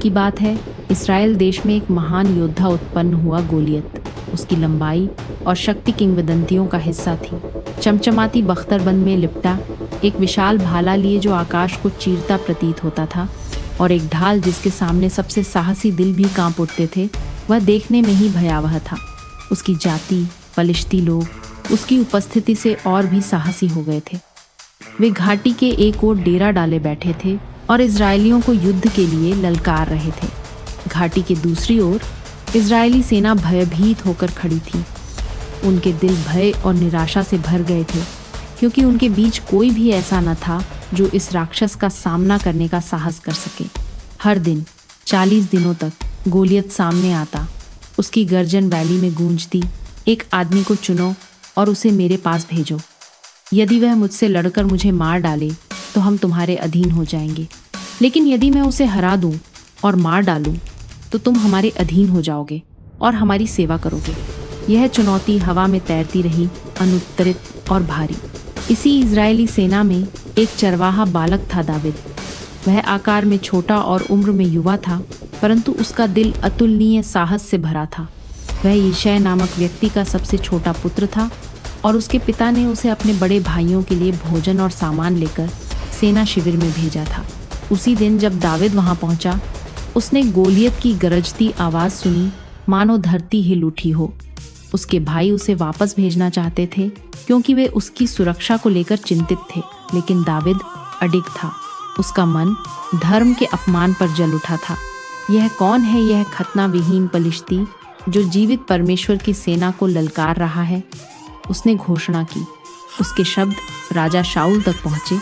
की बात है, इस्राएल देश में एक महान योद्धा उत्पन्न हुआ गोलियत। उसकी लंबाई और शक्ति किंवदंतियों का हिस्सा थी। चमचमाती बख्तरबंद में लिपटा एक विशाल भाला लिए जो आकाश को चीरता प्रतीत होता था, और एक ढाल जिसके सामने सबसे साहसी दिल भी कांप उठते थे, वह देखने में ही भयावह था। उसकी जाति, फलिश्ती लोग उसकी उपस्थिति से और भी साहसी हो गए थे। वे घाटी के एक ओर डेरा डाले बैठे थे और इजरायलियों को युद्ध के लिए ललकार रहे थे। घाटी के दूसरी ओर इजरायली सेना भयभीत होकर खड़ी थी। उनके दिल भय और निराशा से भर गए थे, क्योंकि उनके बीच कोई भी ऐसा न था जो इस राक्षस का सामना करने का साहस कर सके। हर दिन 40 दिनों तक गोलियत सामने आता। उसकी गर्जन वैली में गूंजती, एक आदमी को चुनो और उसे मेरे पास भेजो। यदि वह मुझसे लड़कर मुझे मार डाले तो हम तुम्हारे अधीन हो जाएंगे, लेकिन यदि मैं उसे हरा दूं और मार डालूं तो तुम हमारे अधीन हो जाओगे और हमारी सेवा करोगे। यह चुनौती हवा में तैरती रही, अनुत्तरित और भारी। इसी इजरायली सेना में एक चरवाहा बालक था, दाविद। वह आकार में छोटा और उम्र में युवा था, परंतु उसका दिल अतुलनीय साहस से भरा था। वह यिशै नामक व्यक्ति का सबसे छोटा पुत्र था और उसके पिता ने उसे अपने बड़े भाइयों के लिए भोजन और सामान लेकर सेना शिविर में भेजा था। उसी दिन जब दाविद वहां पहुंचा, उसने गोलियत की गरजती आवाज़ सुनी, मानो धरती हिल उठी हो। उसके भाई उसे वापस भेजना चाहते थे, क्योंकि वे उसकी सुरक्षा को लेकर चिंतित थे, लेकिन दाविद अडिग था। उसका मन धर्म के अपमान पर जल उठा था। यह कौन है, यह खतना विहीन पलिश्ती जो जीवित परमेश्वर की सेना को ललकार रहा है? उसने घोषणा की। उसके शब्द राजा शाऊल तक पहुंचे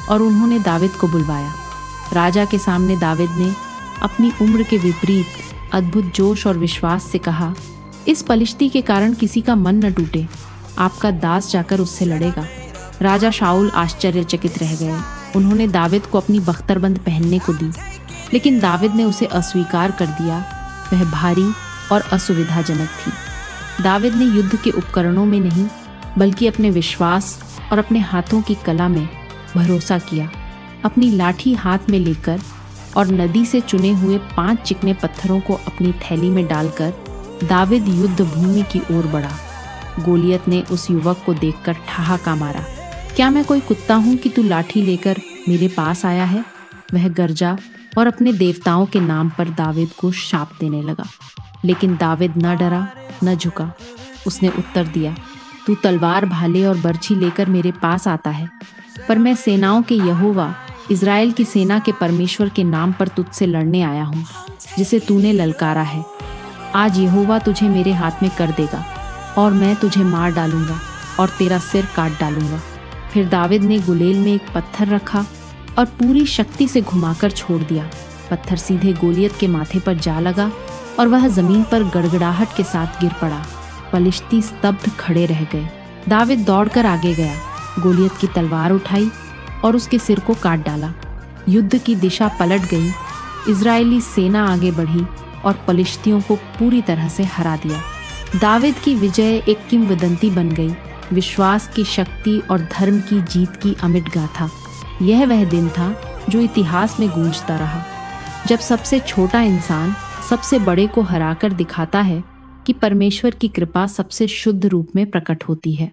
और उन्होंने दाविद को बुलवाया। राजा के सामने दाविद ने अपनी उम्र के विपरीत अद्भुत जोश और विश्वास से कहा, इस पलिश्ती के कारण किसी का मन न टूटे। आपका दास जाकर उससे लड़ेगा। राजा शाऊल आश्चर्यचकित रह गए। उन्होंने दाविद को अपनी बख्तरबंद पहनने को दी, लेकिन दाविद ने उसे अस्वीकार कर दिया। वह भारी और असुविधाजनक थी। दाविद ने युद्ध के उपकरणों में नहीं, बल्कि अपने विश्वास और अपने हाथों की कला में भरोसा किया। अपनी लाठी हाथ में लेकर और नदी से चुने हुए 5 चिकने पत्थरों को अपनी थैली में डालकर दाविद युद्ध भूमि की ओर बढ़ा। गोलियत ने उस युवक को देखकर ठहाका मारा। क्या मैं कोई कुत्ता हूं कि तू लाठी लेकर मेरे पास आया है? वह गरजा और अपने देवताओं के नाम पर दाविद को शाप देने लगा। लेकिन दाविद न डरा न झुका। उसने उत्तर दिया, तू तलवार, भाले और बर्छी लेकर मेरे पास आता है, पर मैं सेनाओं के यहोवा, इज़राइल की सेना के परमेश्वर के नाम पर तुझसे लड़ने आया हूँ, जिसे तूने ललकारा है। आज यहोवा तुझे मेरे हाथ में कर देगा और मैं तुझे मार डालूंगा और तेरा सिर काट डालूंगा। फिर दाविद ने गुलेल में एक पत्थर रखा और पूरी शक्ति से घुमाकर छोड़ दिया। पत्थर सीधे गोलियत के माथे पर जा लगा और वह जमीन पर गड़गड़ाहट के साथ गिर पड़ा। पलिश्ती स्तब्ध खड़े रह गए। दाविद दौड़कर आगे गया, गोलियत की तलवार उठाई और उसके सिर को काट डाला। युद्ध की दिशा पलट गई। इजरायली सेना आगे बढ़ी और पलिश्तियों को पूरी तरह से हरा दिया। दाविद की विजय एक किंवदंती बन गई, विश्वास की शक्ति और धर्म की जीत की अमिट गाथा। यह वह दिन था जो इतिहास में गूंजता रहा, जब सबसे छोटा इंसान सबसे बड़े को हराकर दिखाता है कि परमेश्वर की कृपा सबसे शुद्ध रूप में प्रकट होती है।